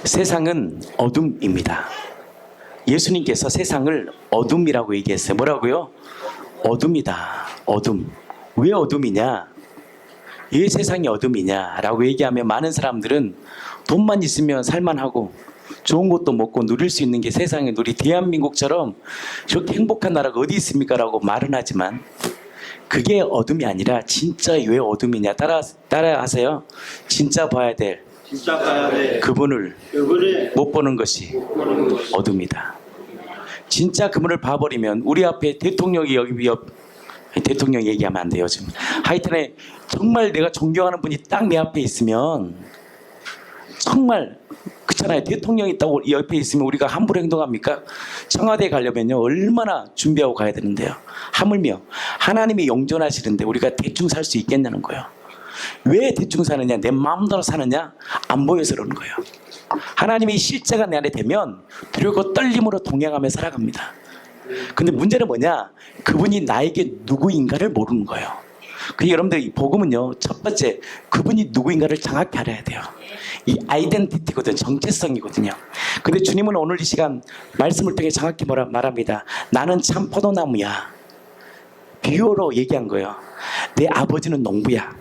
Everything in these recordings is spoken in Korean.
세상은 어둠입니다. 예수님께서 세상을 어둠이라고 얘기했어요. 뭐라고요? 어둠이다. 어둠. 왜 어둠이냐? 왜 세상이 어둠이냐라고 얘기하면 많은 사람들은 돈만 있으면 살만하고 좋은 것도 먹고 누릴 수 있는 게 세상에 우리 대한민국처럼 저렇게 행복한 나라가 어디 있습니까? 라고 말은 하지만 그게 어둠이 아니라 진짜 왜 어둠이냐? 따라하세요. 진짜 봐야 될 그분을 못 보는 것이 어둠이다. 진짜 그분을 봐버리면 우리 앞에 대통령이 대통령 얘기하면 안 돼요 지금. 하여튼에 정말 내가 존경하는 분이 딱 내 앞에 있으면 정말 그렇잖아요. 대통령이 있다고 옆에 있으면 우리가 함부로 행동합니까? 청와대에 가려면요 얼마나 준비하고 가야 되는데요. 하물며 하나님이 영존하시는데 우리가 대충 살 수 있겠냐는 거예요. 왜 대충 사느냐? 내 마음대로 사느냐? 안 보여서 그러는 거예요. 하나님이 실제가 내 안에 되면 두렵고 떨림으로 동행하며 살아갑니다. 근데 문제는 뭐냐? 그분이 나에게 누구인가를 모르는 거예요. 그러니까 여러분들 복음은요 첫 번째 그분이 누구인가를 정확히 알아야 돼요. 이 아이덴티티거든요. 정체성이거든요. 근데 주님은 오늘 이 시간 말씀을 통해 정확히 말합니다. 나는 참 포도나무야. 비유로 얘기한 거예요. 내 아버지는 농부야.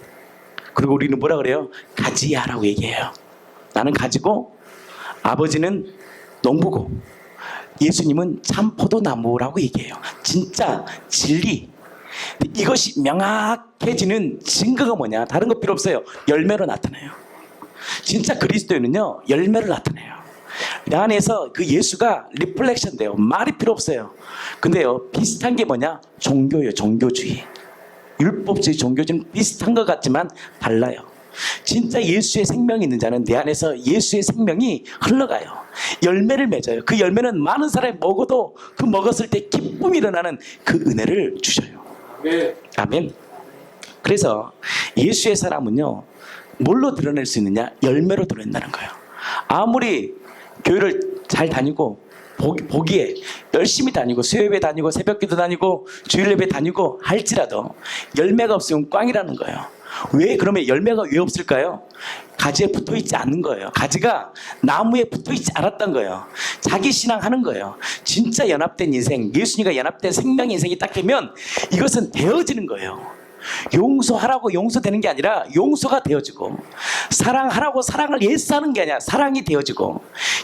그리고 우리는 뭐라 그래요? 가지야라고 얘기해요. 나는 가지고 아버지는 농부고 예수님은 참 포도나무라고 얘기해요. 진짜 진리. 이것이 명확해지는 증거가 뭐냐? 다른 거 필요 없어요. 열매로 나타나요. 진짜 그리스도인은요 열매를 나타내요. 내 안에서 그 예수가 리플렉션 돼요. 말이 필요 없어요. 근데요 비슷한 게 뭐냐? 종교예요. 종교주의. 율법주의, 종교주의는 비슷한 것 같지만 달라요. 진짜 예수의 생명이 있는 자는 내 안에서 예수의 생명이 흘러가요. 열매를 맺어요. 그 열매는 많은 사람이 먹어도 그 먹었을 때 기쁨이 일어나는 그 은혜를 주셔요. 아멘. 아멘. 그래서 예수의 사람은요 뭘로 드러낼 수 있느냐? 열매로 드러낸다는 거예요. 아무리 교회를 잘 다니고 보기에 열심히 다니고 수요예배 다니고 새벽기도 다니고 주일예배 다니고 할지라도 열매가 없으면 꽝이라는 거예요. 왜? 그러면 열매가 왜 없을까요? 가지에 붙어있지 않는 거예요. 가지가 나무에 붙어있지 않았던 거예요. 자기 신앙하는 거예요. 진짜 연합된 인생, 예수님과 연합된 생명 인생이 딱 되면 이것은 되어지는 거예요. 용서하라고 용서되는 게 아니라 용서가 되어지고, 사랑하라고 사랑을 예스하는 게 아니라 사랑이 되어지고,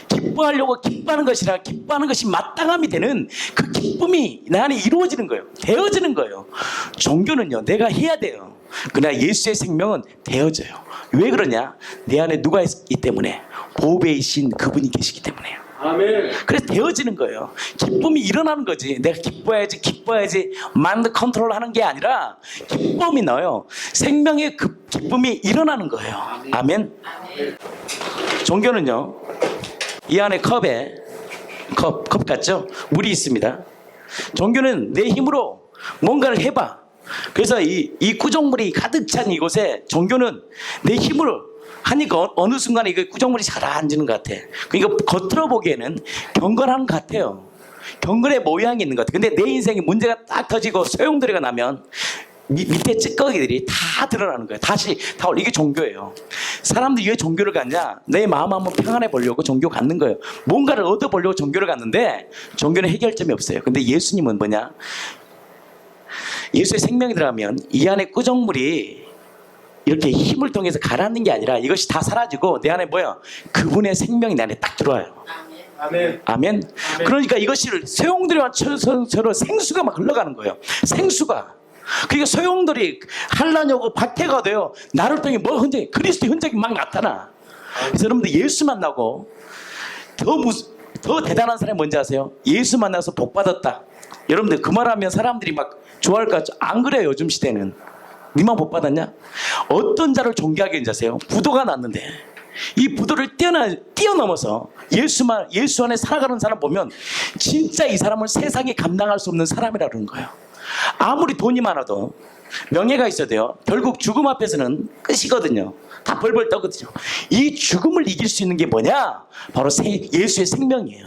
기뻐하려고 기뻐하는 것이라 기뻐하는 것이 마땅함이 되는 그 기쁨이 내 안에 이루어지는 거예요. 되어지는 거예요. 종교는요 내가 해야 돼요. 그러나 예수의 생명은 되어져요. 왜 그러냐? 내 안에 누가 있기 때문에? 보배이신 그분이 계시기 때문에요. 아멘. 그래서 되어지는 거예요. 기쁨이 일어나는 거지. 내가 기뻐야지 마인드 컨트롤 하는 게 아니라 기쁨이 나요. 생명의 그 기쁨이 일어나는 거예요. 아멘. 아멘. 종교는요 이 안에 컵에 컵 같죠? 물이 있습니다. 종교는 내 힘으로 뭔가를 해봐. 그래서 이 구정물이 가득 찬 이곳에 종교는 내 힘으로 하니까 어느 순간에 이거 구정물이 잘 앉는 것 같아. 그러니까 겉으로 보기에는 경건한 것 같아요. 경건의 모양이 있는 것 같아. 근데 내 인생에 문제가 딱 터지고 소용돌이가 나면 밑에 찌꺼기들이 다 드러나는 거예요. 다시 다 이게 종교예요. 사람들이 왜 종교를 갖냐? 내 마음 한번 평안해 보려고 종교 갖는 거예요. 뭔가를 얻어 보려고 종교를 갖는데 종교는 해결점이 없어요. 근데 예수님은 뭐냐? 예수의 생명이 들어가면 이 안에 꾸정물이 이렇게 힘을 통해서 가라앉는 게 아니라 이것이 다 사라지고 내 안에 뭐야? 그분의 생명이 내 안에 딱 들어와요. 아멘. 아멘. 그러니까 이것이 소용돌이와 저로 생수가 막 흘러가는 거예요. 생수가. 그러니까 소용돌이 환란이 오고 박해가 돼요. 나를 통해 뭐 흔적이, 그리스도의 흔적이 막 나타나. 그래서 여러분들 예수 만나고 더 대단한 사람이 뭔지 아세요? 예수 만나서 복 받았다. 여러분들 그 말하면 사람들이 막 좋아할까? 안 그래요. 요즘 시대는. 니만 복 받았냐? 어떤 자를 존귀하게 인지 아세요? 부도가 났는데 이 부도를 뛰어넘어서 예수 안에 살아가는 사람 보면 진짜 이 사람은 세상에 감당할 수 없는 사람이라는 거예요. 아무리 돈이 많아도 명예가 있어야 돼요. 결국 죽음 앞에서는 끝이거든요. 다 벌벌 떠거든요. 이 죽음을 이길 수 있는 게 뭐냐? 바로 예수의 생명이에요.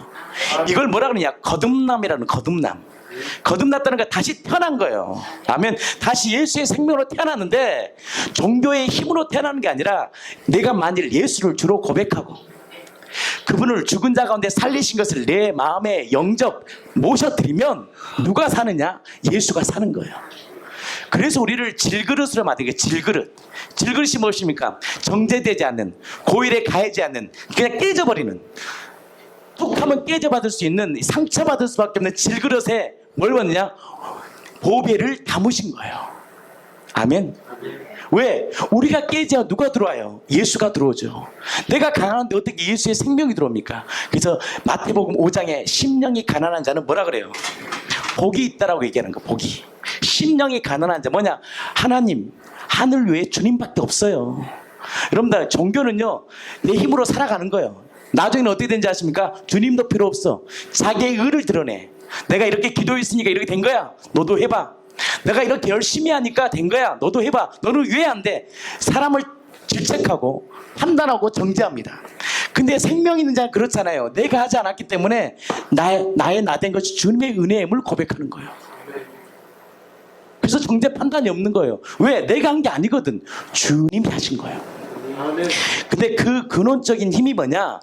이걸 뭐라 그러냐? 거듭남이라는 거듭남. 거듭났다는 거 다시 태어난 거예요. 아멘. 다시 예수의 생명으로 태어났는데 종교의 힘으로 태어나는 게 아니라 내가 만일 예수를 주로 고백하고 그분을 죽은 자 가운데 살리신 것을 내 마음에 영접 모셔드리면 누가 사느냐? 예수가 사는 거예요. 그래서 우리를 질그릇으로 만들게. 질그릇이 무엇입니까? 정제되지 않는, 고일에 가해지 않는, 그냥 깨져버리는, 툭 하면 깨져받을 수 있는, 상처받을 수밖에 없는 질그릇에 뭘 받느냐? 보배를 담으신 거예요. 아멘. 왜? 우리가 깨져 누가 들어와요? 예수가 들어오죠. 내가 가난한데 어떻게 예수의 생명이 들어옵니까? 그래서 마태복음 5장에 심령이 가난한 자는 뭐라 그래요? 복이 있다라고 얘기하는 거. 복이. 심령이 가난한 자 뭐냐? 하나님, 하늘 외에 주님밖에 없어요. 여러분들, 종교는요 내 힘으로 살아가는 거예요. 나중에는 어떻게 되는지 아십니까? 주님도 필요 없어. 자기의 의를 드러내. 내가 이렇게 기도했으니까 이렇게 된 거야. 너도 해봐. 내가 이렇게 열심히 하니까 된 거야. 너도 해봐. 너는 왜 안 돼? 사람을 질책하고 판단하고 정죄합니다. 근데 생명 있는 자는 그렇잖아요. 내가 하지 않았기 때문에 나의 나 된 것이 주님의 은혜임을 고백하는 거예요. 그래서 정죄 판단이 없는 거예요. 왜? 내가 한 게 아니거든. 주님이 하신 거예요. 근데 그 근원적인 힘이 뭐냐?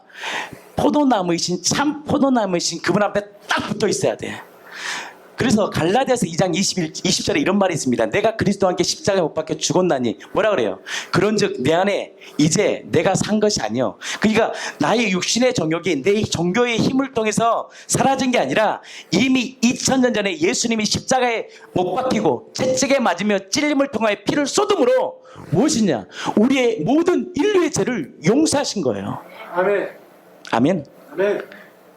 포도나무이신, 참 포도나무이신 그분 앞에 딱 붙어 있어야 돼. 그래서 갈라디아서 2장 20절에 이런 말이 있습니다. 내가 그리스도와 함께 십자가에 못 박혀 죽었나니 뭐라 그래요? 그런즉 내 안에 이제 내가 산 것이 아니요. 그러니까 나의 육신의 정욕이 내 종교의 힘을 통해서 사라진 게 아니라 이미 2000년 전에 예수님이 십자가에 못 박히고 채찍에 맞으며 찔림을 통하여 피를 쏟음으로 무엇이냐? 우리의 모든 인류의 죄를 용서하신 거예요. 아멘. 아멘. 아멘.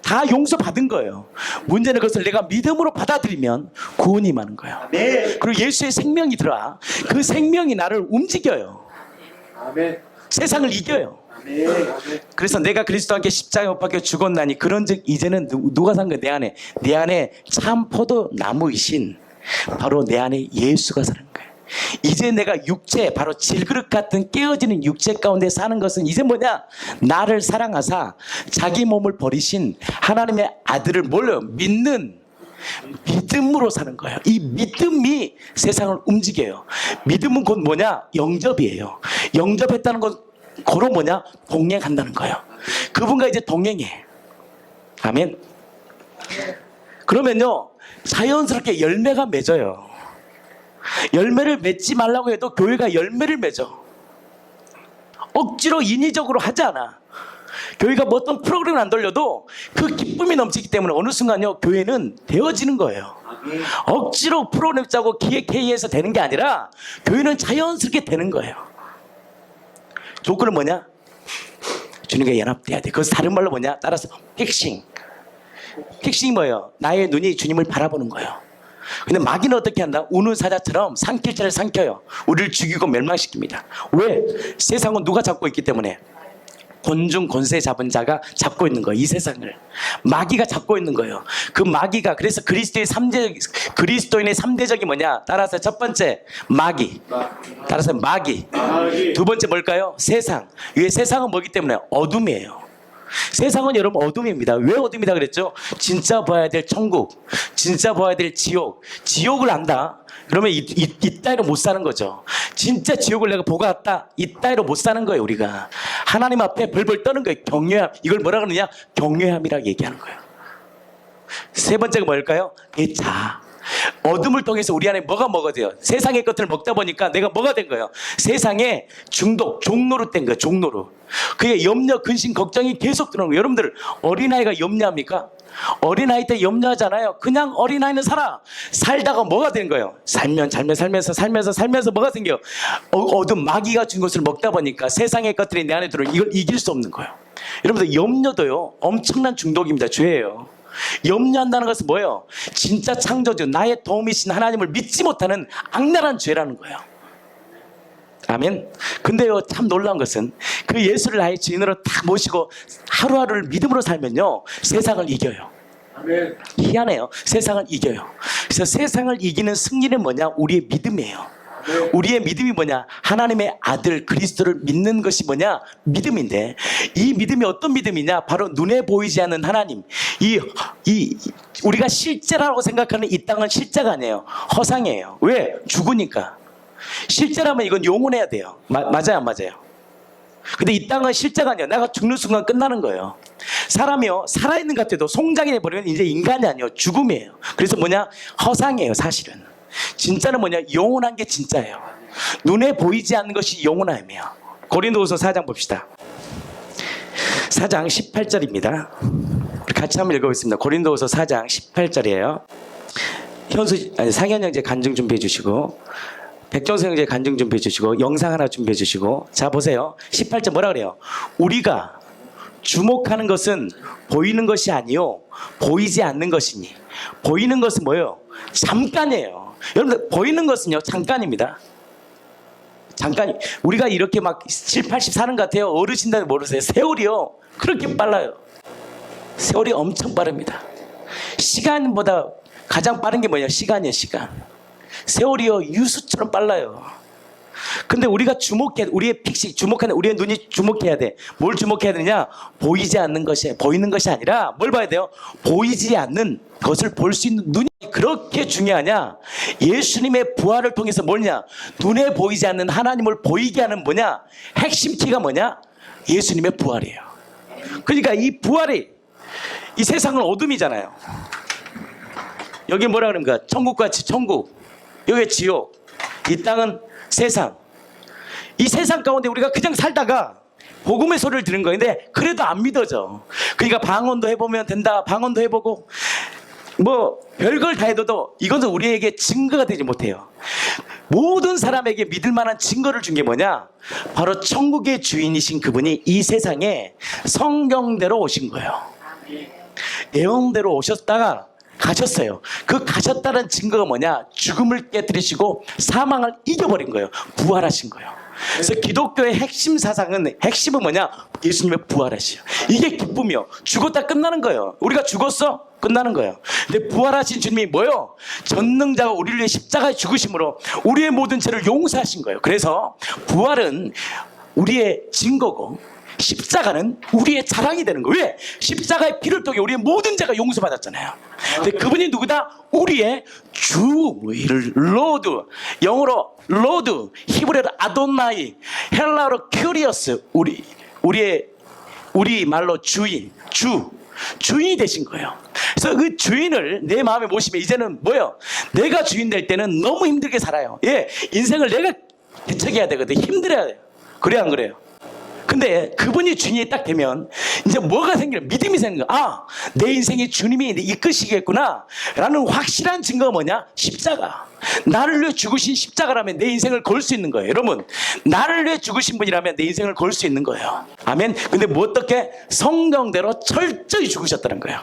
다 용서받은 거예요. 문제는 그것을 내가 믿음으로 받아들이면 구원이 임하는 거예요. 아멘. 그리고 예수의 생명이 들어와. 그 생명이 나를 움직여요. 아멘. 세상을 이겨요. 아멘. 아멘. 그래서 내가 그리스도와 함께 십자가에 못 박혀 죽었나니 그런즉 이제는 누가 산 거야? 내 안에 참 포도나무이신 바로 내 안에 예수가 사는 거예요. 이제 내가 육체, 바로 질그릇 같은 깨어지는 육체 가운데 사는 것은 이제 뭐냐? 나를 사랑하사 자기 몸을 버리신 하나님의 아들을 뭘요? 믿는 믿음으로 사는 거예요. 이 믿음이 세상을 움직여요. 믿음은 곧 뭐냐? 영접이에요. 영접했다는 건 고로 뭐냐? 동행한다는 거예요. 그분과 이제 동행해. 아멘. 그러면요 자연스럽게 열매가 맺어요. 열매를 맺지 말라고 해도 교회가 열매를 맺어. 억지로 인위적으로 하지 않아. 교회가 뭐 어떤 프로그램을 안 돌려도 그 기쁨이 넘치기 때문에 어느 순간요 교회는 되어지는 거예요. 억지로 프로그램 짜고 기획회의해서 되는 게 아니라 교회는 자연스럽게 되는 거예요. 조건은 뭐냐? 주님과 연합돼야 돼. 그것은 다른 말로 뭐냐? 따라서 픽싱이 뭐예요? 나의 눈이 주님을 바라보는 거예요. 근데 마귀는 어떻게 한다? 우는 사자처럼 삼킬 자를 삼켜요. 우리를 죽이고 멸망시킵니다. 왜? 세상은 누가 잡고 있기 때문에. 곤중 권세 잡은 자가 잡고 있는 거예요. 이 세상을 마귀가 잡고 있는 거예요. 그 마귀가 그래서 그리스도인의 3대적이 뭐냐? 따라서 첫 번째 마귀, 따라서 마귀. 두 번째 뭘까요? 세상. 이 세상은 뭐기 때문에? 어둠이에요. 세상은 여러분 어둠입니다. 왜 어둠이다 그랬죠? 진짜 봐야 될 천국, 진짜 봐야 될 지옥. 지옥을 안다. 그러면 이따위로 못 사는 거죠. 진짜 지옥을 내가 보고 왔다. 이따위로 못 사는 거예요. 우리가 하나님 앞에 벌벌 떠는 거예요. 경외함. 이걸 뭐라 그러느냐? 경외함이라고 얘기하는 거예요. 세 번째가 뭘까요? 자, 어둠을 통해서 우리 안에 뭐가 돼요? 세상의 것들을 먹다 보니까 내가 뭐가 된 거예요? 세상에 종로로 된 거예요. 종로로. 그게 염려, 근심, 걱정이 계속 들어오는 거예요. 여러분들 어린아이가 염려합니까? 어린아이 때 염려하잖아요. 그냥 어린아이는 살다가 뭐가 되는 거예요? 살면서 뭐가 생겨요? 어둠, 마귀가 준 것을 먹다 보니까 세상의 것들이 내 안에 들어오면 이걸 이길 수 없는 거예요. 여러분들 염려도요 엄청난 중독입니다. 죄예요. 염려한다는 것은 뭐예요? 진짜 창조주, 나의 도움이신 하나님을 믿지 못하는 악랄한 죄라는 거예요. 아멘. 근데요 참 놀라운 것은 그 예수를 나의 주인으로 다 모시고 하루하루를 믿음으로 살면요 세상을 이겨요. 아멘. 희한해요. 세상을 이겨요. 그래서 세상을 이기는 승리는 뭐냐? 우리의 믿음이에요. 우리의 믿음이 뭐냐? 하나님의 아들 그리스도를 믿는 것이 뭐냐? 믿음인데 이 믿음이 어떤 믿음이냐? 바로 눈에 보이지 않는 하나님. 우리가 실제라고 생각하는 이 땅은 실제가 아니에요. 허상이에요. 왜? 죽으니까. 실제라면 이건 용언해야 돼요. 맞아요 안 맞아요? 근데 이 땅은 실제가 아니에요. 내가 죽는 순간 끝나는 거예요. 사람이요 살아있는 것 같아도 송장이 돼버리면 이제 인간이 아니에요. 죽음이에요. 그래서 뭐냐? 허상이에요. 사실은 진짜는 뭐냐? 영원한 게 진짜예요. 눈에 보이지 않는 것이 영원함이에요. 고린도후서 4장 봅시다. 4장 18절입니다. 같이 한번 읽어보겠습니다. 고린도후서 4장 18절이에요. 상현 형제 간증 준비해 주시고, 백정수 형제 간증 준비해 주시고, 영상 하나 준비해 주시고. 자 보세요. 18절 뭐라 그래요? 우리가 주목하는 것은 보이는 것이 아니요 보이지 않는 것이니. 보이는 것은 뭐예요? 잠깐이에요. 여러분들 보이는 것은요 잠깐입니다. 잠깐. 우리가 이렇게 막 7, 80 사는 것 같아요. 어르신들 모르세요? 세월이요 그렇게 빨라요. 세월이 엄청 빠릅니다. 시간보다 가장 빠른 게 뭐냐? 시간이에요. 시간. 세월이요 유수처럼 빨라요. 근데 우리가 우리의 픽시 주목하는, 우리의 눈이 주목해야 돼. 뭘 주목해야 되느냐? 보이지 않는 것이, 보이는 것이 아니라 뭘 봐야 돼요? 보이지 않는 것을 볼 수 있는 눈이 그렇게 중요하냐? 예수님의 부활을 통해서 뭐냐? 눈에 보이지 않는 하나님을 보이게 하는 뭐냐? 핵심 키가 뭐냐? 예수님의 부활이에요. 그러니까 이 부활이, 이 세상은 어둠이잖아요. 여기 뭐라 그럽니까? 천국같이 천국, 여기 지옥, 이 땅은 세상. 이 세상 가운데 우리가 그냥 살다가 복음의 소리를 들은 거예요. 근데 그래도 안 믿어져. 그러니까 방언도 해보면 된다, 방언도 해보고 뭐 별걸 다 해도 이것은 우리에게 증거가 되지 못해요. 모든 사람에게 믿을 만한 증거를 준 게 뭐냐? 바로 천국의 주인이신 그분이 이 세상에 성경대로 오신 거예요. 예언대로 오셨다가 가셨어요. 그 가셨다는 증거가 뭐냐? 죽음을 깨뜨리시고 사망을 이겨버린 거예요. 부활하신 거예요. 그래서 기독교의 핵심 사상은, 핵심은 뭐냐? 예수님의 부활하시요. 이게 기쁨이요. 죽었다 끝나는 거예요. 우리가 죽었어? 끝나는 거예요. 근데 부활하신 주님이 뭐요? 전능자가 우리를 위해 십자가에 죽으심으로 우리의 모든 죄를 용서하신 거예요. 그래서 부활은 우리의 증거고 십자가는 우리의 자랑이 되는 거예요. 왜? 십자가의 피를 통해 우리의 모든 죄가 용서받았잖아요. 근데 그분이 누구다? 우리의 주, 로드, 영어로 로드, 히브리어로 아도나이, 헬라어로 큐리어스, 우리 말로 주인, 주인이 되신 거예요. 그래서 그 주인을 내 마음에 모시면 이제는 뭐예요? 내가 주인 될 때는 너무 힘들게 살아요. 예, 인생을 내가 개척해야 되거든. 힘들어야 돼요. 그래 안 그래요? 근데 그분이 주인이 딱 되면 이제 뭐가 생겨요? 믿음이 생겨요. 아, 내 인생에 주님이 이끄시겠구나 라는 확실한 증거가 뭐냐? 십자가. 나를 위해 죽으신 십자가라면 내 인생을 걸 수 있는 거예요. 여러분, 나를 위해 죽으신 분이라면 내 인생을 걸 수 있는 거예요. 아멘. 근데 뭐 어떻게? 성경대로 철저히 죽으셨다는 거예요.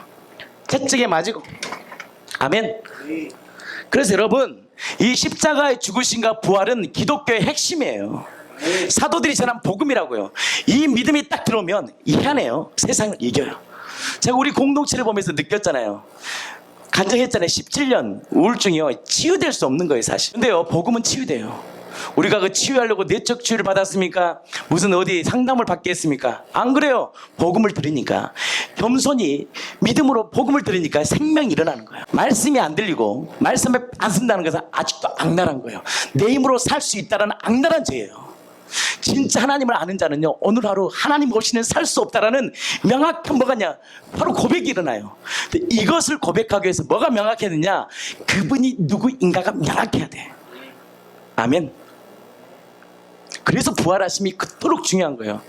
채찍에 맞고. 아멘. 그래서 여러분, 이 십자가의 죽으심과 부활은 기독교의 핵심이에요. 사도들이 전한 복음이라고요. 이 믿음이 딱 들어오면 희한해요. 세상을 이겨요. 제가 우리 공동체를 보면서 느꼈잖아요. 간증했잖아요. 17년 우울증이요, 치유될 수 없는 거예요 사실. 근데요 복음은 치유돼요. 우리가 그 치유하려고 내적 치유를 받았습니까? 무슨 어디 상담을 받겠습니까? 안 그래요. 복음을 들으니까, 겸손히 믿음으로 복음을 들으니까 생명이 일어나는 거예요. 말씀이 안 들리고 말씀에 안 쓴다는 것은 아직도 악랄한 거예요. 내 힘으로 살 수 있다는 악랄한 죄예요. 진짜 하나님을 아는 자는요, 오늘 하루 하나님 없이는 살 수 없다라는 명확한 뭐가냐? 바로 고백이 일어나요. 근데 이것을 고백하기 위해서 뭐가 명확해야 되냐? 그분이 누구인가가 명확해야 돼. 아멘. 그래서 부활하심이 그토록 중요한 거예요.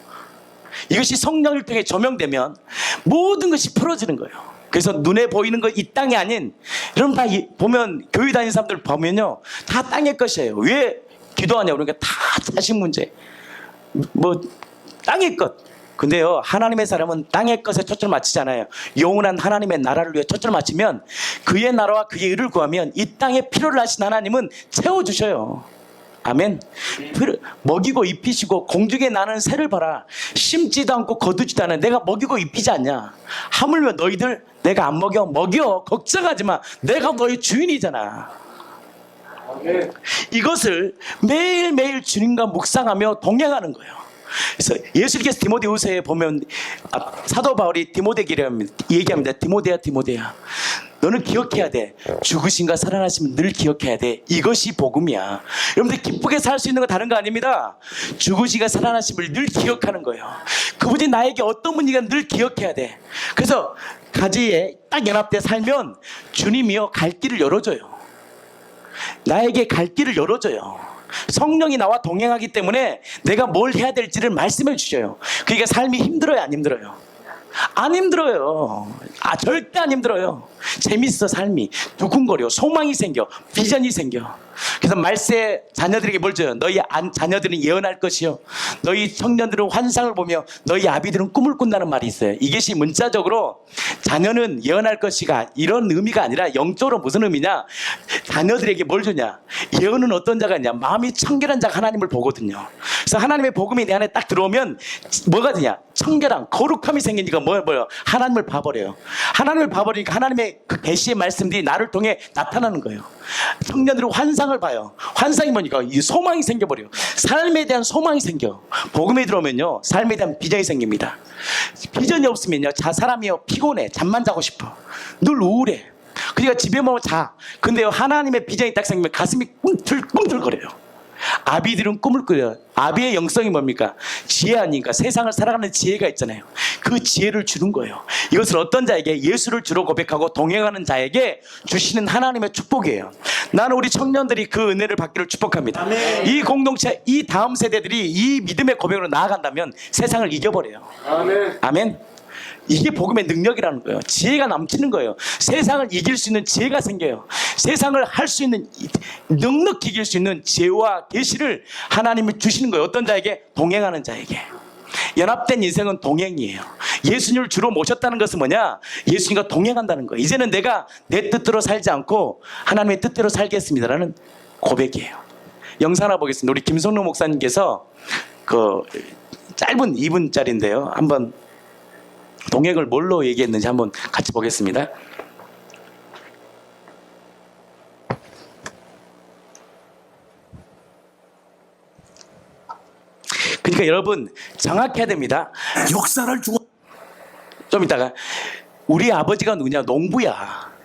이것이 성령을 통해 조명되면 모든 것이 풀어지는 거예요. 그래서 눈에 보이는 것, 이 땅이 아닌, 여러분 다 보면 교회 다니는 사람들 보면요, 다 땅의 것이에요. 왜 기도하냐고. 그러니까 다 자식 문제, 뭐 땅의 것. 근데요, 하나님의 사람은 땅의 것에 초점을 맞추잖아요. 영원한 하나님의 나라를 위해 초점을 맞추면, 그의 나라와 그의 의를 구하면 이 땅에 필요를 하신 하나님은 채워주셔요. 아멘. 먹이고 입히시고, 공중에 나는 새를 봐라. 심지도 않고 거두지도 않아. 내가 먹이고 입히지 않냐? 하물며 너희들 내가 안 먹여? 먹여. 걱정하지 마. 내가 너희 주인이잖아. 이것을 매일매일 주님과 묵상하며 동행하는 거예요. 그래서 예수님께서 디모데후서에 보면 사도 바울이 디모데에게 얘기합니다. 디모데야, 너는 기억해야 돼. 죽으신가 살아나심을 늘 기억해야 돼. 이것이 복음이야. 여러분들 기쁘게 살 수 있는 건 다른 거 아닙니다. 죽으신가 살아나심을 늘 기억하는 거예요. 그분이 나에게 어떤 분인가 늘 기억해야 돼. 그래서 가지에 딱 연합돼 살면 주님이요 갈 길을 열어줘요. 나에게 갈 길을 열어줘요. 성령이 나와 동행하기 때문에 내가 뭘 해야 될지를 말씀해 주셔요. 그러니까 삶이 힘들어요, 안 힘들어요? 안 힘들어요. 절대 안 힘들어요. 재밌어. 삶이 두근거려. 소망이 생겨. 비전이 생겨. 그래서 말세 자녀들에게 뭘 줘요? 너희 자녀들은 예언할 것이요, 너희 청년들은 환상을 보며 너희 아비들은 꿈을 꾼다는 말이 있어요. 이것이 문자적으로 자녀는 예언할 것이가 이런 의미가 아니라 영적으로 무슨 의미냐, 자녀들에게 뭘 주냐, 예언은 어떤 자가 있냐, 마음이 청결한 자가 하나님을 보거든요. 그래서 하나님의 복음이 내 안에 딱 들어오면 뭐가 되냐, 청결함, 거룩함이 생기니까 뭐예요? 하나님을 봐버려요. 하나님을 봐버리니까 하나님의 그 계시의 말씀들이 나를 통해 나타나는 거예요. 청년들은 환상을 봐요. 환상이 뭐니까 이 소망이 생겨버려요. 삶에 대한 소망이 생겨. 복음에 들어오면요 삶에 대한 비전이 생깁니다. 비전이 없으면요 사람이요 피곤해. 잠만 자고 싶어. 늘 우울해. 그러니까 집에 오면 자. 근데요 하나님의 비전이 딱 생기면 가슴이 꿈틀꿈틀거려요. 아비들은 꿈을 꾸요. 아비의 영성이 뭡니까? 지혜 아닙니까? 세상을 살아가는 지혜가 있잖아요. 그 지혜를 주는 거예요. 이것을 어떤 자에게? 예수를 주로 고백하고 동행하는 자에게 주시는 하나님의 축복이에요. 나는 우리 청년들이 그 은혜를 받기를 축복합니다. 아멘. 이 공동체, 이 다음 세대들이 이 믿음의 고백으로 나아간다면 세상을 이겨버려요. 아멘. 아멘. 이게 복음의 능력이라는 거예요. 지혜가 넘치는 거예요. 세상을 이길 수 있는 지혜가 생겨요. 세상을 할 수 있는, 넉넉히 이길 수 있는 지혜와 계시를 하나님이 주시는 거예요. 어떤 자에게? 동행하는 자에게. 연합된 인생은 동행이에요. 예수님을 주로 모셨다는 것은 뭐냐? 예수님과 동행한다는 거예요. 이제는 내가 내 뜻대로 살지 않고 하나님의 뜻대로 살겠습니다라는 고백이에요. 영상 하나 보겠습니다. 우리 김성로 목사님께서 그 짧은 2분짜리인데요. 한번 동행을 뭘로 얘기했는지 한번 같이 보겠습니다. 그러니까 여러분 정확해야 됩니다. 역사를 주고 좀 이따가 우리 아버지가 누구냐? 농부야.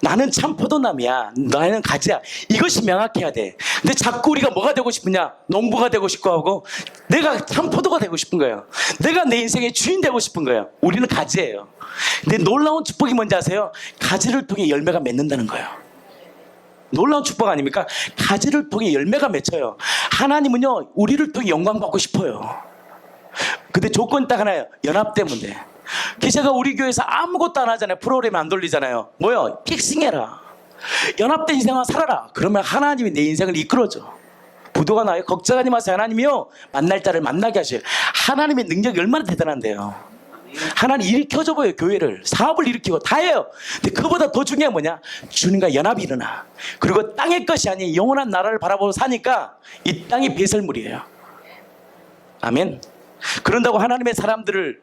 나는 참 포도나무야. 나는 가지야. 이것이 명확해야 돼. 근데 자꾸 우리가 뭐가 되고 싶으냐? 농부가 되고 싶고 하고 내가 참 포도가 되고 싶은 거예요. 내가 내 인생의 주인 되고 싶은 거예요. 우리는 가지예요. 근데 놀라운 축복이 뭔지 아세요? 가지를 통해 열매가 맺는다는 거예요. 놀라운 축복 아닙니까? 가지를 통해 열매가 맺혀요. 하나님은요 우리를 통해 영광 받고 싶어요. 근데 조건이 딱 하나예요. 연합되면 돼. 제가 우리 교회에서 아무것도 안 하잖아요. 프로그램 안 돌리잖아요. 뭐요? 픽싱해라. 연합된 인생을 살아라. 그러면 하나님이 내 인생을 이끌어줘. 부도가 나요? 걱정하지 마세요. 하나님이요 만날 자를 만나게 하셔요. 하나님의 능력이 얼마나 대단한데요. 하나님 일으켜줘 보여요. 교회를, 사업을 일으키고 다 해요. 근데 그보다 더 중요한 뭐냐? 주님과 연합이 일어나. 그리고 땅의 것이 아닌 영원한 나라를 바라보고 사니까 이 땅이 배설물이에요. 아멘. 그런다고 하나님의 사람들을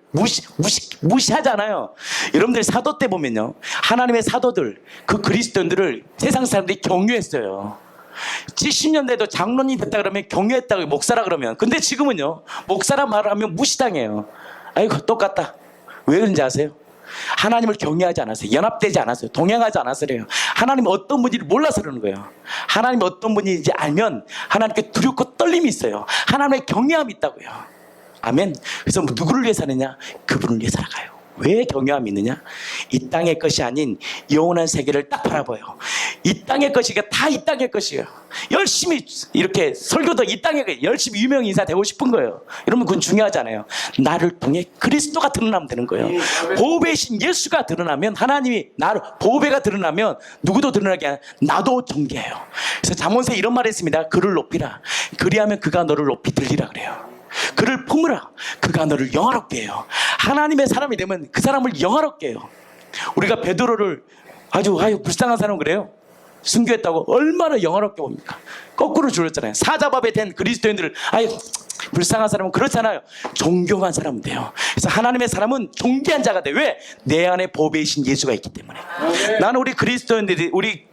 무시하잖아요. 여러분들 사도 때 보면요 하나님의 사도들, 그 그리스도인들을 세상 사람들이 경유했어요. 70년대도 장로님 됐다 그러면 경유했다고, 목사라 그러면. 근데 지금은요 목사라 말을 하면 무시당해요. 아이고 똑같다. 왜 그런지 아세요? 하나님을 경외하지 않았어요. 연합되지 않았어요. 동행하지 않았어요. 하나님이 어떤 분인지 몰라서 그러는 거예요. 하나님이 어떤 분인지 알면 하나님께 두렵고 떨림이 있어요. 하나님의 경외함이 있다고요. 아멘. 그래서 누구를 위해 사느냐? 그분을 위해 살아가요. 왜 경외함이 있느냐? 이 땅의 것이 아닌 영원한 세계를 딱 바라봐요. 이 땅의 것이가 다 이 땅의 것이에요. 열심히 이렇게 설교도 이 땅의 것, 열심히 유명 인사 되고 싶은 거예요. 여러분 그건 중요하잖아요. 나를 통해 그리스도가 드러나면 되는 거예요. 보배이신 예수가 드러나면, 하나님이 나를, 보배가 드러나면 누구도 드러나게 아니라 나도 존귀해요. 그래서 잠언서에 이런 말이 있습니다. 그를 높이라. 그리하면 그가 너를 높이 들리라 그래요. 그를 품으라. 그가 너를 영화롭게 해요. 하나님의 사람이 되면 그 사람을 영화롭게 해요. 우리가 베드로를 아주 불쌍한 사람 그래요. 순교했다고 얼마나 영화롭게 봅니까? 거꾸로 줄였잖아요. 사자밥에 된 그리스도인들을 불쌍한 사람은 그렇잖아요. 존경한 사람은 돼요. 그래서 하나님의 사람은 존귀한 자가 돼. 왜? 내 안에 보배이신 예수가 있기 때문에. 나는 우리 그리스도인들이, 우리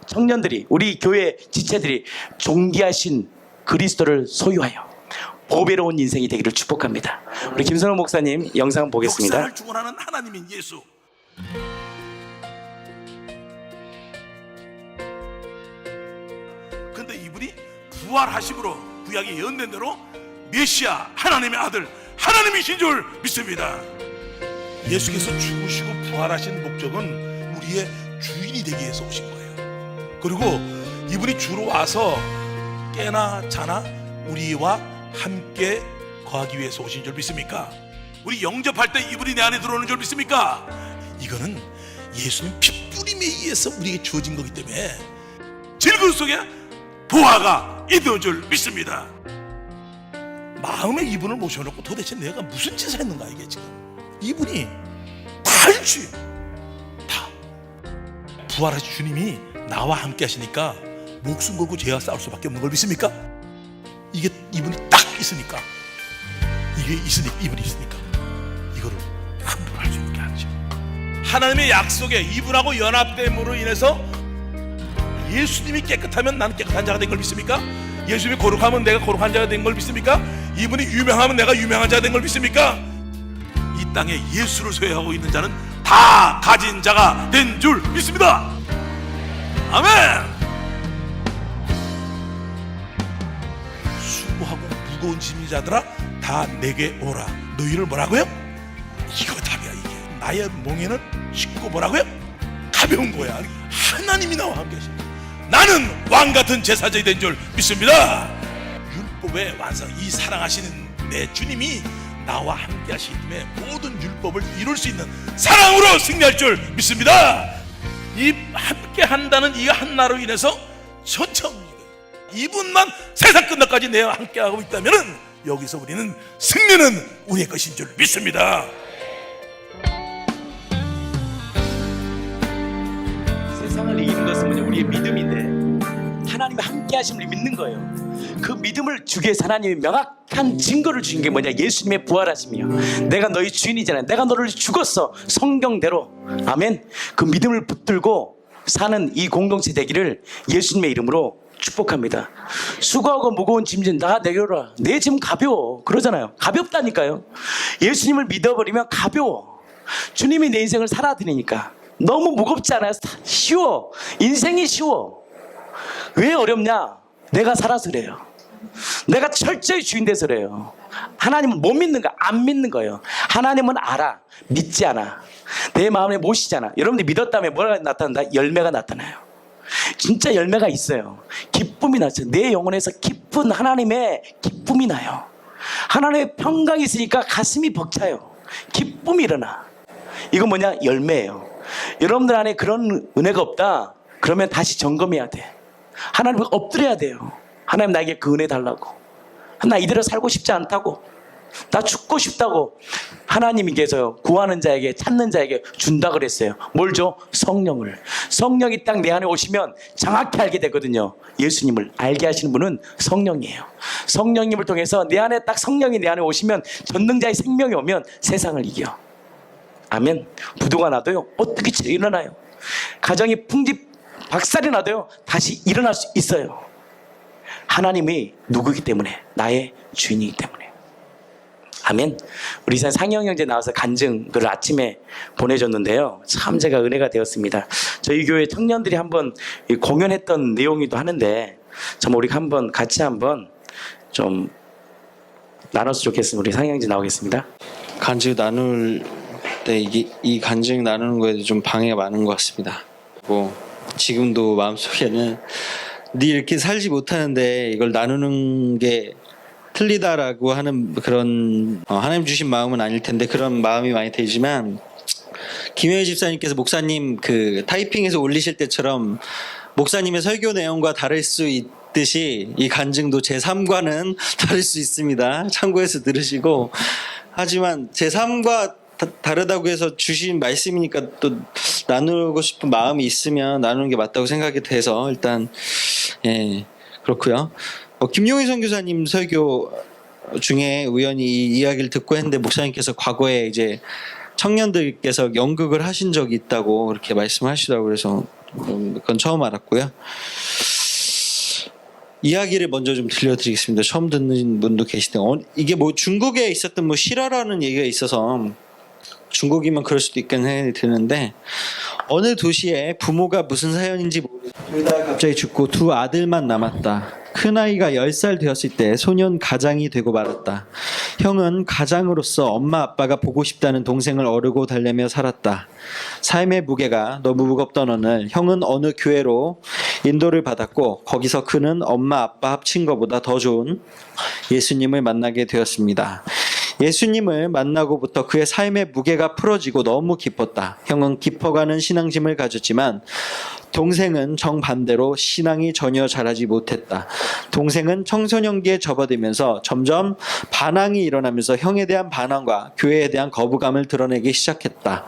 청년들이, 우리 교회 지체들이 존귀하신 그리스도를 소유하여 보배로운 인생이 되기를 축복합니다. 우리 김선호 목사님 영상 보겠습니다. 역사를 주관하는 하나님인 예수. 근데 이분이 부활하심으로 구약에 예언된 대로 메시아 하나님의 아들 하나님이신 줄 믿습니다. 예수께서 죽으시고 부활하신 목적은 우리의 주인이 되기 위해서 오신 거예요. 그리고 이분이 주로 와서 깨나 자나 우리와 함께 거하기 위해서 오신 줄 믿습니까? 우리 영접할 때 이분이 내 안에 들어오는 줄 믿습니까? 이거는 예수님 핏뿌림에 의해서 우리에게 주어진 거기 때문에 질그 속에 보화가 있는 줄 믿습니다. 마음에 이분을 모셔놓고 도대체 내가 무슨 짓을 했는가 이게 지금. 이분이 다 알지. 다. 부활하신 주님이 나와 함께 하시니까 목숨 걸고 죄와 싸울 수밖에 없는 걸 믿습니까? 이게 이분이 딱 있으니까, 이게 있으니까, 이분이 있으니까 이거를 함부로 할 수 있는 게 아니죠. 하나님의 약속에 이분하고 연합됨으로 인해서 예수님이 깨끗하면 나는 깨끗한 자가 된 걸 믿습니까? 예수님이 거룩하면 내가 거룩한 자가 된 걸 믿습니까? 이분이 유명하면 내가 유명한 자가 된 걸 믿습니까? 이 땅에 예수를 소유하고 있는 자는 다 가진 자가 된 줄 믿습니다. 아멘. 수고하고 무거운 짐진 자들아 다 내게 오라. 너희를 뭐라고요? 이거 답이야. 이게 나의 몽에는 쉽고 뭐라고요? 가벼운 거야. 하나님이 나와 함께 하시니 나는 왕같은 제사장이 된 줄 믿습니다. 율법의 완성, 이 사랑하시는 내 주님이 나와 함께 하시기 때문에 모든 율법을 이룰 수 있는 사랑으로 승리할 줄 믿습니다. 이 함께 한다는 이 하나로 인해서 전청 이분만 세상 끝날까지 내와 함께 하고 있다면 여기서 우리는 승리는 우리의 것인 줄 믿습니다. 세상을 이기는 것은 뭐냐? 우리의 믿음인데 하나님이 함께 하심을 믿는 거예요. 그 믿음을 주기 위해서 하나님이 명확한 증거를 주신 게 뭐냐? 예수님의 부활하심이요. 내가 너희 주인이잖아. 내가 너를 죽었어. 성경대로. 아멘. 그 믿음을 붙들고 사는 이 공동체 되기를 예수님의 이름으로 축복합니다. 수고하고 무거운 짐진 다 내려라. 내 짐 가벼워. 그러잖아요. 가볍다니까요. 예수님을 믿어버리면 가벼워. 주님이 내 인생을 살아드리니까 너무 무겁지 않아요. 쉬워. 인생이 쉬워. 왜 어렵냐? 내가 살아서 그래요. 내가 철저히 주인 돼서 그래요. 하나님은 못 믿는 거, 안 믿는 거예요. 하나님은 알아. 믿지 않아. 내 마음에 모시잖아. 여러분들 믿었다면 뭐가 나타난다? 열매가 나타나요. 진짜 열매가 있어요. 기쁨이 나죠. 내 영혼에서 깊은 하나님의 기쁨이 나요. 하나님의 평강이 있으니까 가슴이 벅차요. 기쁨이 일어나. 이건 뭐냐? 열매예요. 여러분들 안에 그런 은혜가 없다? 그러면 다시 점검해야 돼. 하나님 엎드려야 돼요. 하나님 나에게 그 은혜 달라고. 나 이대로 살고 싶지 않다고. 나 죽고 싶다고. 하나님께서 구하는 자에게 찾는 자에게 준다 그랬어요. 뭘 줘? 성령을. 성령이 딱 내 안에 오시면 정확히 알게 되거든요. 예수님을 알게 하시는 분은 성령이에요. 성령님을 통해서 내 안에 딱 성령이 내 안에 오시면 전능자의 생명이 오면 세상을 이겨. 아멘. 부도가 나도요 어떻게 일어나요. 가정이 풍집 박살이 나도요 다시 일어날 수 있어요. 하나님이 누구이기 때문에? 나의 주인이기 때문에. 아멘. 우리 상영 형제 나와서 간증 그 아침에 보내줬는데요. 참 제가 은혜가 되었습니다. 저희 교회 청년들이 한번 공연했던 내용이기도 하는데 참 우리 한번 같이 한번 좀 나눴으면 좋겠습니다. 우리 상영 형제 나오겠습니다. 간증 나눌 때 이 간증 나누는 거에 좀 방해가 많은 것 같습니다. 뭐 지금도 마음속에는 네 이렇게 살지 못하는데 이걸 나누는 게 틀리다라고 하는 그런 하나님 주신 마음은 아닐 텐데 그런 마음이 많이 들지만 김효희 집사님께서 목사님 그 타이핑해서 올리실 때처럼 목사님의 설교 내용과 다를 수 있듯이 이 간증도 제3과는 다를 수 있습니다. 참고해서 들으시고 하지만 제3과 다르다고 해서 주신 말씀이니까 또 나누고 싶은 마음이 있으면 나누는 게 맞다고 생각이 돼서 일단 예 그렇고요. 김용희 선교사님 설교 중에 우연히 이 이야기를 듣고 했는데 목사님께서 과거에 이제 청년들께서 연극을 하신 적이 있다고 그렇게 말씀하시더라고요. 그래서 그건 처음 알았고요. 이야기를 먼저 좀 들려드리겠습니다. 처음 듣는 분도 계시대. 이게 뭐 중국에 있었던 뭐 실화라는 얘기가 있어서 중국이면 그럴 수도 있겠는 생각이 드는데 어느 도시에 부모가 무슨 사연인지 모르고 둘 다 갑자기 죽고 두 아들만 남았다. 큰아이가 10살 되었을 때 소년 가장이 되고 말았다. 형은 가장으로서 엄마 아빠가 보고 싶다는 동생을 어르고 달래며 살았다. 삶의 무게가 너무 무겁던 어느 날 형은 어느 교회로 인도를 받았고 거기서 그는 엄마 아빠 합친 것보다 더 좋은 예수님을 만나게 되었습니다. 예수님을 만나고부터 그의 삶의 무게가 풀어지고 너무 기뻤다. 형은 깊어가는 신앙심을 가졌지만 동생은 정반대로 신앙이 전혀 자라지 못했다. 동생은 청소년기에 접어들면서 점점 반항이 일어나면서 형에 대한 반항과 교회에 대한 거부감을 드러내기 시작했다.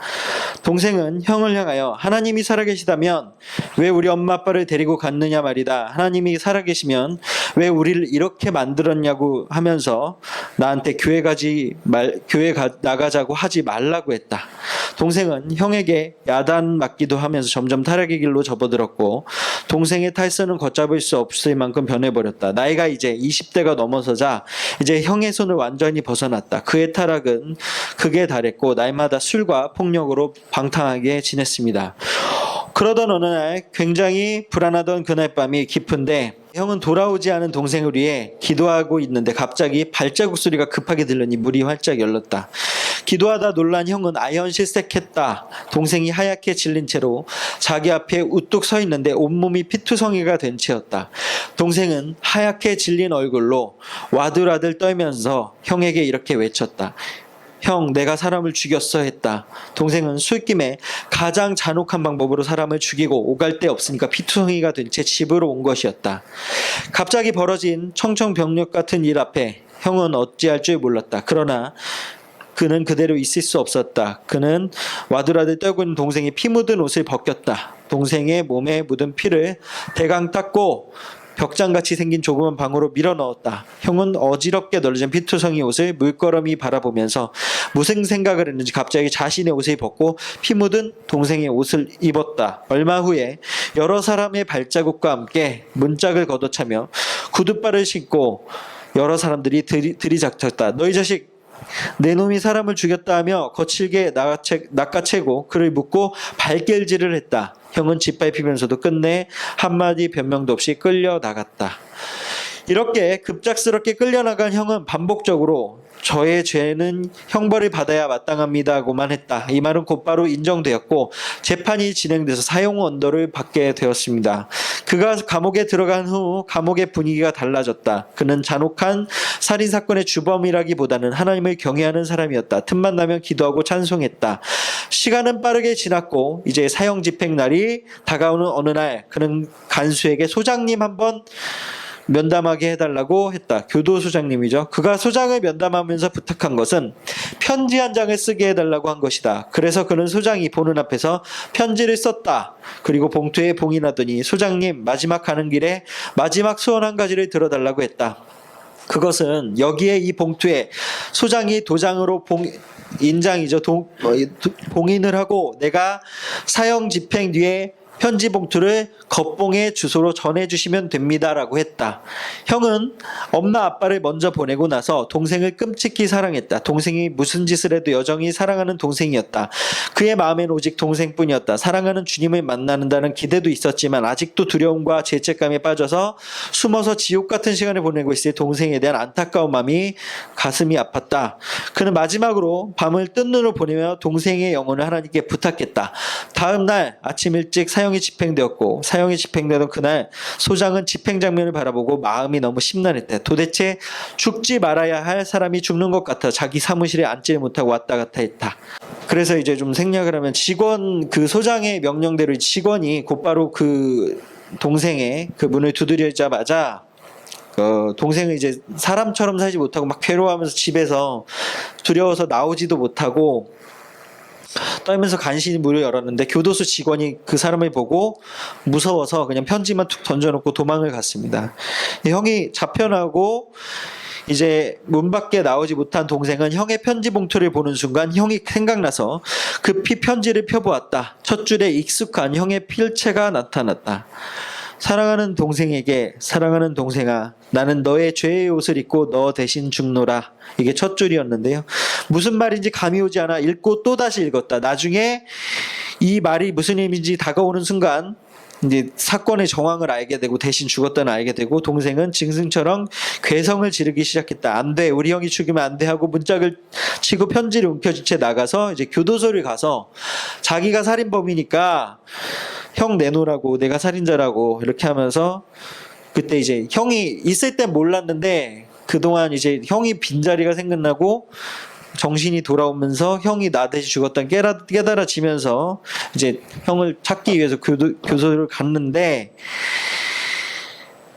동생은 형을 향하여 하나님이 살아계시다면 왜 우리 엄마 아빠를 데리고 갔느냐 말이다. 하나님이 살아계시면 왜 우리를 이렇게 만들었냐고 하면서 나한테 교회 나가자고 하지 말라고 했다. 동생은 형에게 야단 맞기도 하면서 점점 타락의 길로 접어들었고 동생의 탈선은 걷잡을 수 없을 만큼 변해버렸다. 나이가 이제 20대가 넘어서자 이제 형의 손을 완전히 벗어났다. 그의 타락은 극에 달했고 날마다 술과 폭력으로 방탕하게 지냈습니다. 그러던 어느 날 굉장히 불안하던 그날 밤이 깊은데 형은 돌아오지 않은 동생을 위해 기도하고 있는데 갑자기 발자국 소리가 급하게 들리니 문이 활짝 열렸다. 기도하다 놀란 형은 아연실색했다. 동생이 하얗게 질린 채로 자기 앞에 우뚝 서 있는데 온몸이 피투성이가 된 채였다. 동생은 하얗게 질린 얼굴로 와들와들 떨면서 형에게 이렇게 외쳤다. 형, 내가 사람을 죽였어 했다. 동생은 술김에 가장 잔혹한 방법으로 사람을 죽이고 오갈 데 없으니까 피투성이가 된 채 집으로 온 것이었다. 갑자기 벌어진 청천벽력 같은 일 앞에 형은 어찌할 줄 몰랐다. 그러나 그는 그대로 있을 수 없었다. 그는 와들와들 떨고 있는 동생이 피 묻은 옷을 벗겼다. 동생의 몸에 묻은 피를 대강 닦고 벽장같이 생긴 조그만 방으로 밀어 넣었다. 형은 어지럽게 널린 피투성이 옷을 물끄러미 바라보면서 무슨 생각을 했는지 갑자기 자신의 옷을 벗고 피 묻은 동생의 옷을 입었다. 얼마 후에 여러 사람의 발자국과 함께 문짝을 걷어차며 구둣발을 신고 여러 사람들이 들이닥쳤다. 너희 자식, 내 놈이 사람을 죽였다 하며 거칠게 낚아채고 그를 묶고 발길질을 했다. 형은 짓밟히면서도 끝내 한마디 변명도 없이 끌려나갔다. 이렇게 급작스럽게 끌려나간 형은 반복적으로 저의 죄는 형벌을 받아야 마땅합니다고만 했다. 이 말은 곧바로 인정되었고 재판이 진행돼서 사형 언도를 받게 되었습니다. 그가 감옥에 들어간 후 감옥의 분위기가 달라졌다. 그는 잔혹한 살인사건의 주범이라기보다는 하나님을 경외하는 사람이었다. 틈만 나면 기도하고 찬송했다. 시간은 빠르게 지났고 이제 사형 집행 날이 다가오는 어느 날 그는 간수에게 소장님 한번 면담하게 해달라고 했다. 교도소장님이죠. 그가 소장을 면담하면서 부탁한 것은 편지 한 장을 쓰게 해달라고 한 것이다. 그래서 그는 소장이 보는 앞에서 편지를 썼다. 그리고 봉투에 봉인하더니 소장님, 마지막 가는 길에 마지막 소원 한 가지를 들어달라고 했다. 그것은 여기에 이 봉투에 소장이 도장으로 인장이죠. 봉인을 하고 내가 사형 집행 뒤에 편지 봉투를 겉봉의 주소로 전해주시면 됩니다라고 했다. 형은 엄마 아빠를 먼저 보내고 나서 동생을 끔찍히 사랑했다. 동생이 무슨 짓을 해도 여전히 사랑하는 동생이었다. 그의 마음엔 오직 동생뿐이었다. 사랑하는 주님을 만나는다는 기대도 있었지만 아직도 두려움과 죄책감에 빠져서 숨어서 지옥 같은 시간을 보내고 있을 동생에 대한 안타까운 마음이 가슴이 아팠다. 그는 마지막으로 밤을 뜬 눈으로 보내며 동생의 영혼을 하나님께 부탁했다. 다음 날 아침 일찍 사형이 집행되었고 사형이 집행되던 그날 소장은 집행 장면을 바라보고 마음이 너무 심란했다. 도대체 죽지 말아야 할 사람이 죽는 것 같아 자기 사무실에 앉지를 못하고 왔다 갔다 했다. 그래서 이제 좀 생략을 하면 그 소장의 명령대로 직원이 곧바로 그 동생의 그 문을 두드리자마자 동생은 이제 사람처럼 살지 못하고 막 괴로워하면서 집에서 두려워서 나오지도 못하고 떨면서 간신히 문을 열었는데 교도소 직원이 그 사람을 보고 무서워서 그냥 편지만 툭 던져놓고 도망을 갔습니다. 형이 잡혀나고 이제 문 밖에 나오지 못한 동생은 형의 편지 봉투를 보는 순간 형이 생각나서 급히 편지를 펴보았다. 첫 줄에 익숙한 형의 필체가 나타났다. 사랑하는 동생에게, 사랑하는 동생아, 나는 너의 죄의 옷을 입고 너 대신 죽노라. 이게 첫 줄이었는데요. 무슨 말인지 감이 오지 않아 읽고 또다시 읽었다. 나중에 이 말이 무슨 의미인지 다가오는 순간 이제 사건의 정황을 알게 되고 대신 죽었다는 알게 되고 동생은 짐승처럼 괴성을 지르기 시작했다. 안 돼, 우리 형이 죽이면 안 돼 하고 문짝을 치고 편지를 움켜쥔 채 나가서 이제 교도소를 가서 자기가 살인범이니까 형 내놓으라고, 내가 살인자라고 이렇게 하면서, 그때 이제 형이 있을 땐 몰랐는데 그동안 이제 형이 빈자리가 생각나고 정신이 돌아오면서 형이 나 대신 죽었다는 깨달아지면서 이제 형을 찾기 위해서 교도소를 갔는데,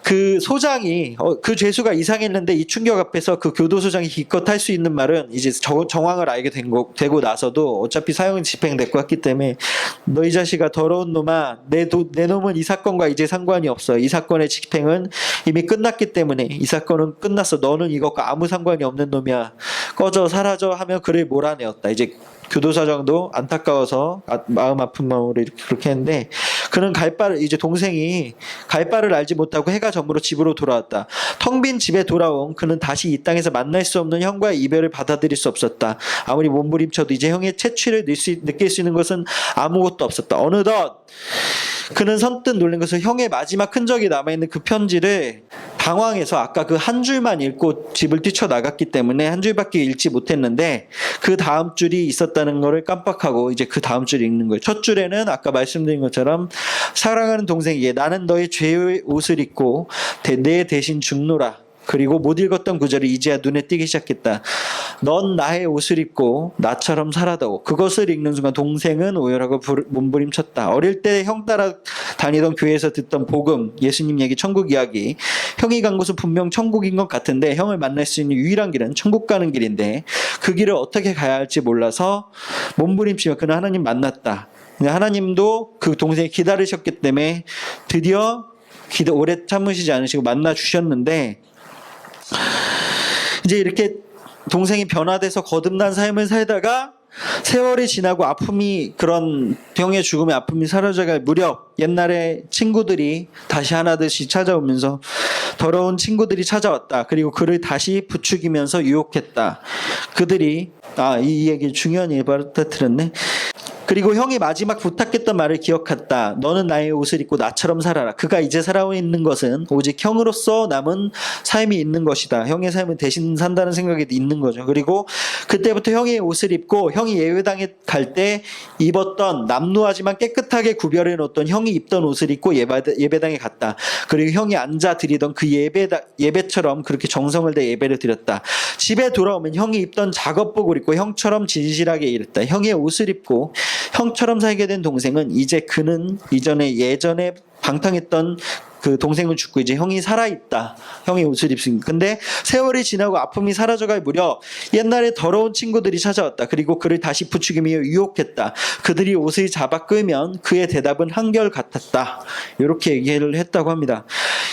그 소장이 그 죄수가 이상했는데 이 충격 앞에서 그 교도소장이 기껏 할 수 있는 말은 이제 정황을 알게 되고 나서도 어차피 사형은 집행됐고 했기 때문에, 너 이 자식아 더러운 놈아, 내 놈은 이 사건과 이제 상관이 없어. 이 사건의 집행은 이미 끝났기 때문에 이 사건은 끝났어. 너는 이것과 아무 상관이 없는 놈이야. 꺼져 사라져 하며 그를 몰아내었다. 이제 교도사장도 안타까워서 마음 아픈 마음으로 이렇게 그렇게 했는데, 그는 이제 동생이 갈 바를 알지 못하고 해가 저물어 집으로 돌아왔다. 텅 빈 집에 돌아온 그는 다시 이 땅에서 만날 수 없는 형과의 이별을 받아들일 수 없었다. 아무리 몸부림쳐도 이제 형의 채취를 느낄 수 있는 것은 아무것도 없었다. 어느덧 그는 선뜻 놀란 것은 형의 마지막 흔적이 남아있는 그 편지를 당황해서 아까 그 한 줄만 읽고 집을 뛰쳐나갔기 때문에 한 줄밖에 읽지 못했는데, 그 다음 줄이 있었다는 것을 깜빡하고 이제 그 다음 줄을 읽는 거예요. 첫 줄에는 아까 말씀드린 것처럼 사랑하는 동생에게 나는 너의 죄의 옷을 입고 내 대신 죽노라. 그리고 못 읽었던 구절이 이제야 눈에 띄기 시작했다. 넌 나의 옷을 입고 나처럼 살아다오. 그것을 읽는 순간 동생은 오열하고 몸부림쳤다. 어릴 때 형 따라 다니던 교회에서 듣던 복음, 예수님 얘기, 천국 이야기, 형이 간 곳은 분명 천국인 것 같은데 형을 만날 수 있는 유일한 길은 천국 가는 길인데 그 길을 어떻게 가야 할지 몰라서 몸부림치며 그는 하나님 만났다. 하나님도 그 동생이 기다리셨기 때문에 드디어 오래 참으시지 않으시고 만나 주셨는데, 이제 이렇게 동생이 변화돼서 거듭난 삶을 살다가 세월이 지나고 그런 형의 죽음의 아픔이 사라져갈 무렵, 옛날에 친구들이 다시 하나둘씩 찾아오면서 더러운 친구들이 찾아왔다. 그리고 그를 다시 부추기면서 유혹했다. 그들이 이 얘기 중요한 예를 터뜨렸네. 그리고 형이 마지막 부탁했던 말을 기억했다. 너는 나의 옷을 입고 나처럼 살아라. 그가 이제 살아오고 있는 것은 오직 형으로서 남은 삶이 있는 것이다. 형의 삶은 대신 산다는 생각이 있는 거죠. 그리고 그때부터 형의 옷을 입고 형이 예배당에 갈 때 입었던 남루하지만 깨끗하게 구별해 놓았던 형이 입던 옷을 입고 예배당에 갔다. 그리고 형이 앉아 드리던 그 예배처럼 그렇게 정성을 다해 예배를 드렸다. 집에 돌아오면 형이 입던 작업복을 입고 형처럼 진실하게 일했다. 형의 옷을 입고 형처럼 살게 된 동생은 이제 그는 예전에 방탕했던 그 동생은 죽고 이제 형이 살아있다. 형이 옷을 입으니까. 근데 세월이 지나고 아픔이 사라져갈 무렵 옛날에 더러운 친구들이 찾아왔다. 그리고 그를 다시 부추기며 유혹했다. 그들이 옷을 잡아 끌면 그의 대답은 한결같았다. 이렇게 얘기를 했다고 합니다.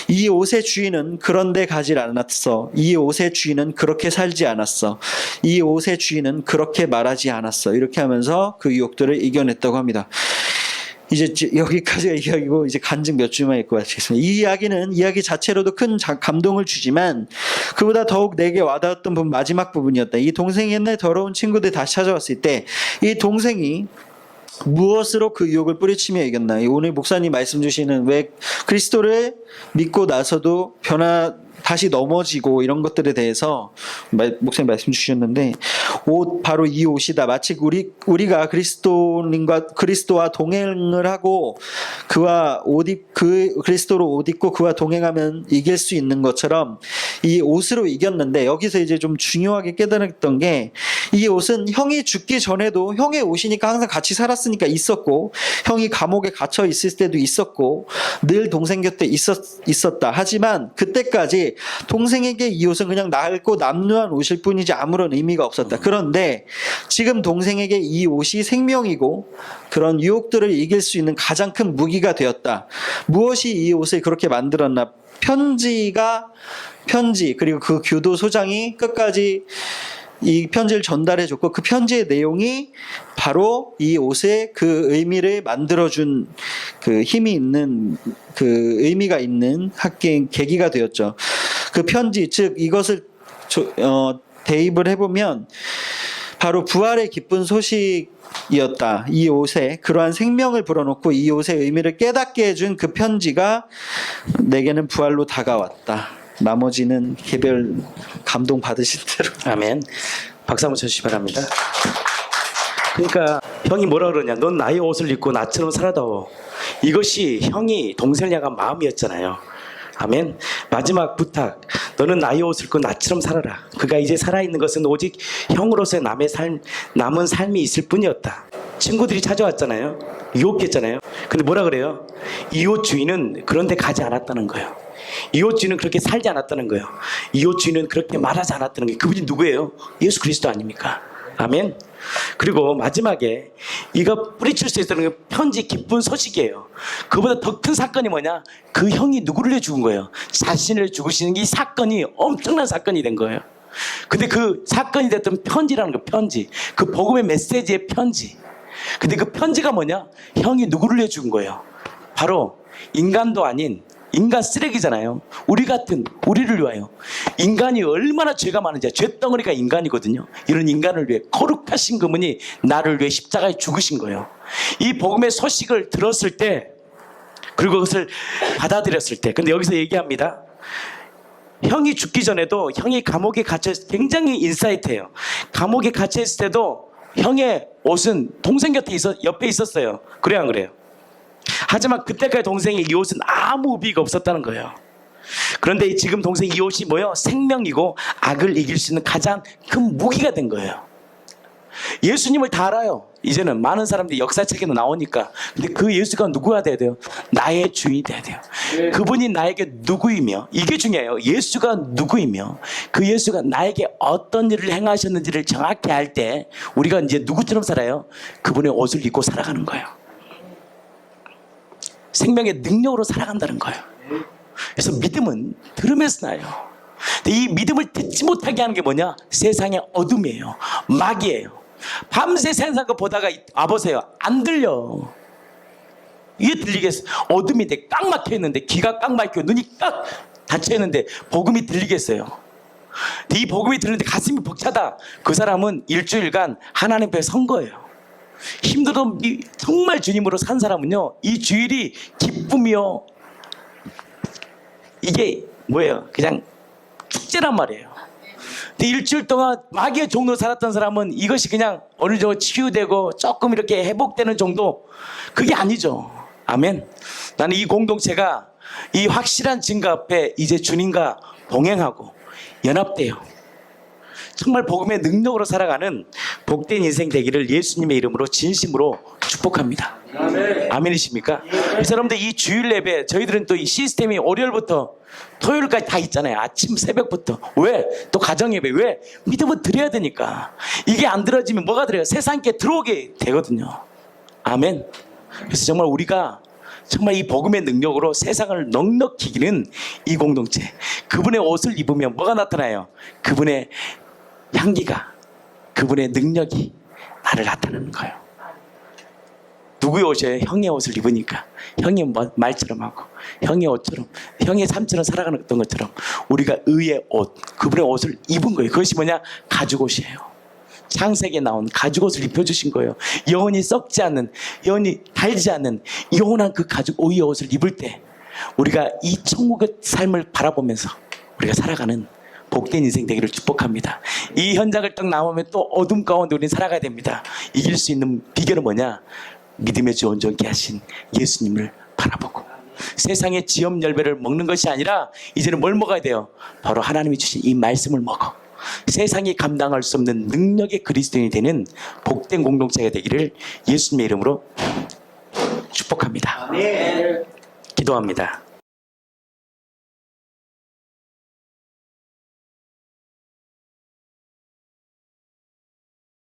이 옷의 주인은 그런데 가지 않았어. 이 옷의 주인은 그렇게 살지 않았어. 이 옷의 주인은 그렇게 말하지 않았어. 이렇게 하면서 그 유혹들을 이겨냈다고 합니다. 이제 여기까지가 이야기고 이제 간증 몇 줄만 읽고 마치겠습니다. 이 이야기는 이야기 자체로도 큰 감동을 주지만 그보다 더욱 내게 와닿았던 부분, 마지막 부분이었다. 이 동생이 옛날 더러운 친구들 다시 찾아왔을 때 이 동생이 무엇으로 그 유혹을 뿌리치며 이겼나. 오늘 목사님 말씀 주시는 왜 그리스도를 믿고 나서도 다시 넘어지고 이런 것들에 대해서 목사님 말씀 주셨는데, 바로 이 옷이다. 마치 우리가 그리스도와 동행을 하고 그리스도로 옷 입고 그와 동행하면 이길 수 있는 것처럼 이 옷으로 이겼는데, 여기서 이제 좀 중요하게 깨달았던 게, 이 옷은 형이 죽기 전에도 형의 옷이니까 항상 같이 살았으니까 있었고, 형이 감옥에 갇혀 있을 때도 있었고, 늘 동생 곁에 있었다. 하지만 그때까지 동생에게 이 옷은 그냥 낡고 남루한 옷일 뿐이지 아무런 의미가 없었다. 그런데 지금 동생에게 이 옷이 생명이고 그런 유혹들을 이길 수 있는 가장 큰 무기가 되었다. 무엇이 이 옷을 그렇게 만들었나? 편지, 그리고 그 교도소장이 끝까지 이 편지를 전달해줬고, 그 편지의 내용이 바로 이 옷의 그 의미를 만들어준 그 힘이 있는, 그 의미가 있는 계기가 되었죠. 그 편지, 즉 이것을 대입을 해보면 바로 부활의 기쁜 소식이었다. 이 옷에 그러한 생명을 불어넣고 이 옷의 의미를 깨닫게 해준 그 편지가 내게는 부활로 다가왔다. 나머지는 개별 감동 받으신 대로. 아멘. 박수 한번 쳐주시기 바랍니다. 그러니까 형이 뭐라 그러냐, 넌 나의 옷을 입고 나처럼 살아다오. 이것이 형이 동생을 향한 마음이었잖아요. 아멘. 마지막 부탁, 너는 나의 옷을 입고 나처럼 살아라. 그가 이제 살아있는 것은 오직 형으로서의 남은 삶이 있을 뿐이었다. 친구들이 찾아왔잖아요. 유혹했잖아요. 근데 뭐라 그래요? 이 옷 주인은 그런데 가지 않았다는 거예요. 이 옷 주인은 그렇게 살지 않았다는 거예요. 이 옷 주인은 그렇게 말하지 않았다는 거예요. 그분이 누구예요? 예수 그리스도 아닙니까? 아멘. 그리고 마지막에 이가 뿌리칠 수 있다는 게 편지 기쁜 소식이에요. 그보다 더 큰 사건이 뭐냐? 그 형이 누구를 죽은 거예요? 자신을 죽으시는 이 사건이 엄청난 사건이 된 거예요. 근데 그 사건이 됐던 편지라는 거, 편지, 그 복음의 메시지의 편지. 근데 그 편지가 뭐냐? 형이 누구를 위해 죽은 거예요? 바로 인간도 아닌 인간 쓰레기잖아요. 우리 같은 우리를 위하여. 인간이 얼마나 죄가 많은지, 죄덩어리가 인간이거든요. 이런 인간을 위해 거룩하신 그분이 나를 위해 십자가에 죽으신 거예요. 이 복음의 소식을 들었을 때, 그리고 그것을 받아들였을 때, 근데 여기서 얘기합니다. 형이 죽기 전에도 형이 감옥에 갇혀있을 때, 굉장히 인사이트예요. 감옥에 갇혀있을 때도 형의 옷은 동생 곁에 옆에 있었어요. 그래요, 안 그래요? 하지만 그때까지 동생의 이 옷은 아무 의미가 없었다는 거예요. 그런데 지금 동생 이 옷이 뭐예요? 생명이고 악을 이길 수 있는 가장 큰 무기가 된 거예요. 예수님을 다 알아요. 이제는 많은 사람들이 역사책에도 나오니까. 근데 그 예수가 누구가 돼야 돼요? 나의 주인이 돼야 돼요. 그분이 나에게 누구이며, 이게 중요해요. 예수가 누구이며 그 예수가 나에게 어떤 일을 행하셨는지를 정확히 알 때 우리가 이제 누구처럼 살아요? 그분의 옷을 입고 살아가는 거예요. 생명의 능력으로 살아간다는 거예요. 그래서 믿음은 들음에서 나요. 근데 이 믿음을 듣지 못하게 하는 게 뭐냐? 세상의 어둠이에요. 마귀예요. 밤새 세상 거 보다가 와보세요. 안 들려. 이게 들리겠어? 어둠인데 꽉 막혀 있는데, 귀가 꽉 막혀, 눈이 꽉 닫혀 있는데 복음이 들리겠어요? 근데 이 복음이 들리는데 가슴이 벅차다. 그 사람은 일주일간 하나님 앞에 선 거예요. 힘들어도 정말 주님으로 산 사람은요, 이 주일이 기쁨이요, 이게 뭐예요? 그냥 축제란 말이에요. 근데 일주일 동안 마귀의 종로로 살았던 사람은 이것이 그냥 어느 정도 치유되고 조금 이렇게 회복되는 정도, 그게 아니죠. 아멘. 나는 이 공동체가 이 확실한 증거 앞에 이제 주님과 동행하고 연합돼요. 정말 복음의 능력으로 살아가는 복된 인생 되기를 예수님의 이름으로 진심으로 축복합니다. 아멘. 아멘이십니까? 그래서 여러분들 이 주일 예배, 저희들은 또 이 시스템이 월요일부터 토요일까지 다 있잖아요. 아침 새벽부터. 왜? 또 가정 예배. 왜? 믿음을 드려야 되니까. 이게 안 들어지면 뭐가 들어요? 세상께 들어오게 되거든요. 아멘. 그래서 정말 우리가 정말 이 복음의 능력으로 세상을 넉넉히 이기는 이 공동체, 그분의 옷을 입으면 뭐가 나타나요? 그분의 향기가, 그분의 능력이 나를 나타내는 거예요. 누구의 옷이에요? 형의 옷을 입으니까. 형의 말처럼 하고, 형의 옷처럼, 형의 삶처럼 살아가는 것처럼 우리가 의의 옷, 그분의 옷을 입은 거예요. 그것이 뭐냐? 가죽옷이에요. 창세기에 나온 가죽옷을 입혀주신 거예요. 영원히 썩지 않는, 영원히 달지 않는 영원한 그 가죽 의의 옷을 입을 때 우리가 이 천국의 삶을 바라보면서 우리가 살아가는 복된 인생 되기를 축복합니다. 이 현장을 딱 나오면 또 어둠 가운데 우리는 살아가야 됩니다. 이길 수 있는 비결은 뭐냐? 믿음의 주 온전케 하신 예수님을 바라보고, 세상의 지엽 열매를 먹는 것이 아니라 이제는 뭘 먹어야 돼요? 바로 하나님이 주신 이 말씀을 먹어 세상이 감당할 수 없는 능력의 그리스도인이 되는 복된 공동체가 되기를 예수님의 이름으로 축복합니다. 아멘. 기도합니다.